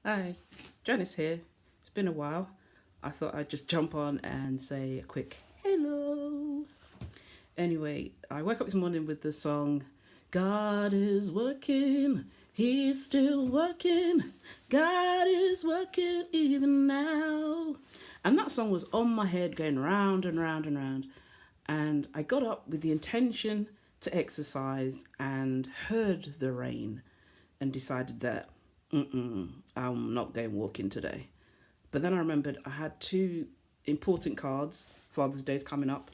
Hi, Janice here. It's been a while. I thought I'd just jump on and say a quick hello. Anyway, I woke up this morning with the song God is working, He's still working, God is working even now. And that song was on my head going round and round and round. And I got up with the intention to exercise and heard the rain and decided that I'm not going walking today. But then I remembered I had two important cards, Father's Day's coming up,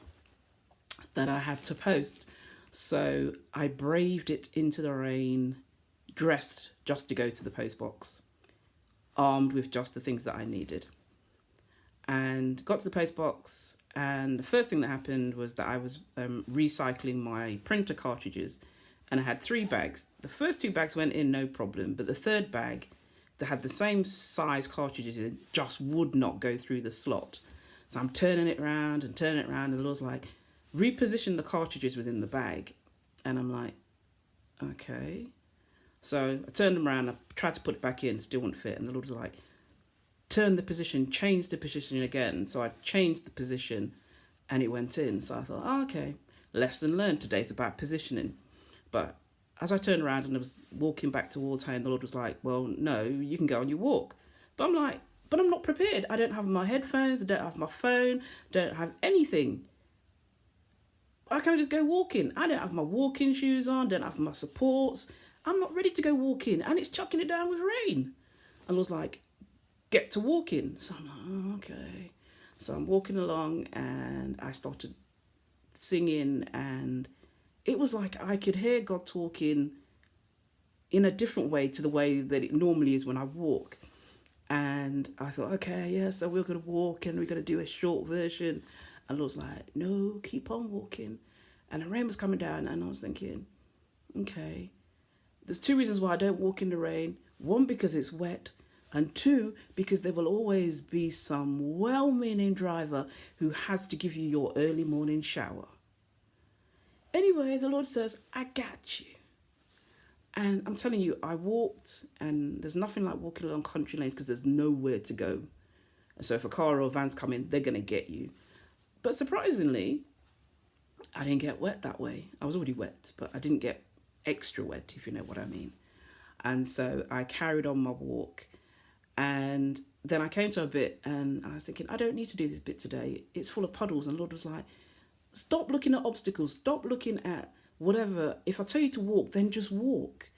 that I had to post. So I braved it into the rain, dressed just to go to the post box, armed with just the things that I needed. And got to the post box, and the first thing that happened was that I was recycling my printer cartridges, and I had three bags. The first two bags went in no problem, but the third bag that had the same size cartridges in just would not go through the slot. So I'm turning it around and turning it around, and the Lord's like, reposition the cartridges within the bag. And I'm like, okay. So I turned them around, I tried to put it back in, still wouldn't fit. And the Lord was like, turn the position, change the position again. So I changed the position and it went in. So I thought, oh, okay, lesson learned. Today's about positioning. But as I turned around and I was walking back towards home, the Lord was like, well, no, you can go on your walk. But I'm like, but I'm not prepared. I don't have my headphones, I don't have my phone, don't have anything. I can't just go walking. I don't have my walking shoes on, don't have my supports. I'm not ready to go walking, and it's chucking it down with rain. And I was like, get to walking. So I'm like, oh, okay. So I'm walking along and I started singing, and it was like I could hear God talking in a different way to the way that it normally is when I walk. And I thought, okay, yeah, so we're going to walk and we're going to do a short version. And I was like, no, keep on walking. And the rain was coming down, and I was thinking, okay, there's two reasons why I don't walk in the rain. One, because it's wet, and two, because there will always be some well-meaning driver who has to give you your early morning shower. Anyway, the Lord says, I got you. And I'm telling you, I walked, and there's nothing like walking along country lanes because there's nowhere to go. So if a car or a van's coming, they're going to get you. But surprisingly, I didn't get wet that way. I was already wet, but I didn't get extra wet, if you know what I mean. And so I carried on my walk. And then I came to a bit and I was thinking, I don't need to do this bit today. It's full of puddles. And the Lord was like, stop looking at obstacles. Stop looking at whatever. If I tell you to walk, then just walk.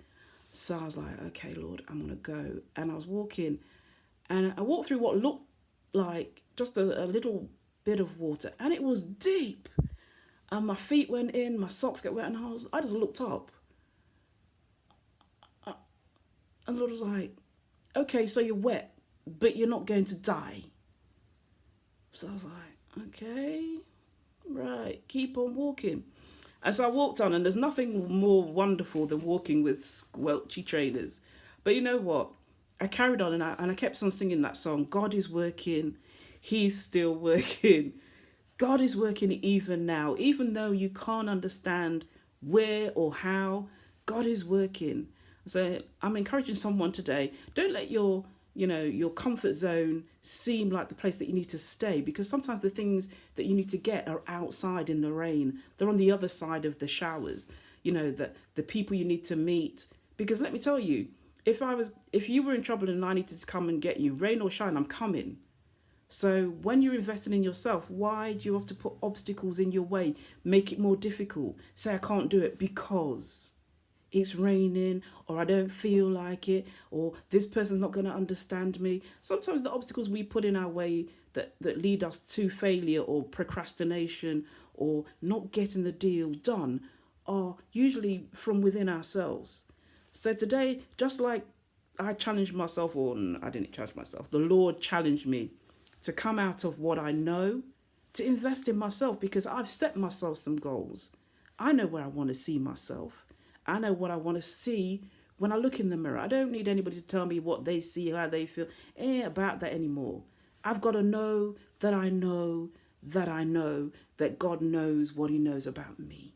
So I was like, okay, Lord, I'm going to go. And I was walking, and I walked through what looked like just a little bit of water, and it was deep. And my feet went in, my socks got wet, and I just looked up. And the Lord was like, okay, so you're wet, but you're not going to die. So I was like, okay, right, keep on walking. And so I walked on, and there's nothing more wonderful than walking with squelchy trainers. But you know what? I carried on, and I kept on singing that song. God is working. He's still working. God is working even now. Even though you can't understand where or how, God is working. So I'm encouraging someone today, don't let your comfort zone seem like the place that you need to stay, because sometimes the things that you need to get are outside in the rain. They're on the other side of the showers. The people you need to meet. Because let me tell you, if you were in trouble and I needed to come and get you, rain or shine, I'm coming. So when you're investing in yourself, why do you have to put obstacles in your way, make it more difficult? Say I can't do it because it's raining, or I don't feel like it, or this person's not going to understand me. Sometimes the obstacles we put in our way that lead us to failure or procrastination or not getting the deal done are usually from within ourselves. So today, just like I challenged myself, or I didn't challenge myself, the Lord challenged me to come out of what I know, to invest in myself, because I've set myself some goals. I know where I want to see myself. I know what I want to see when I look in the mirror. I don't need anybody to tell me what they see, how they feel. It ain't about that anymore. I've got to know that I know that I know that God knows what he knows about me.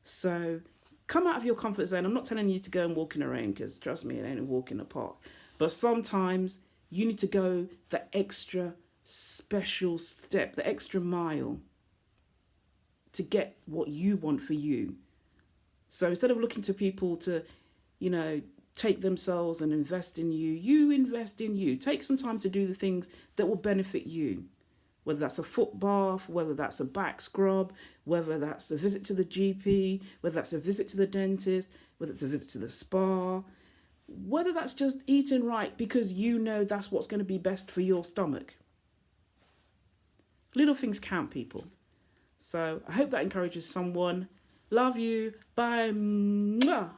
So come out of your comfort zone. I'm not telling you to go and walk in the rain, because trust me, it ain't a walk in the park. But sometimes you need to go the extra special step, the extra mile to get what you want for you. So instead of looking to people to, take themselves and invest in you, you invest in you. Take some time to do the things that will benefit you. Whether that's a foot bath, whether that's a back scrub, whether that's a visit to the GP, whether that's a visit to the dentist, whether it's a visit to the spa, whether that's just eating right because you know that's what's going to be best for your stomach. Little things count, people. So I hope that encourages someone. Love you. Bye. Mwah.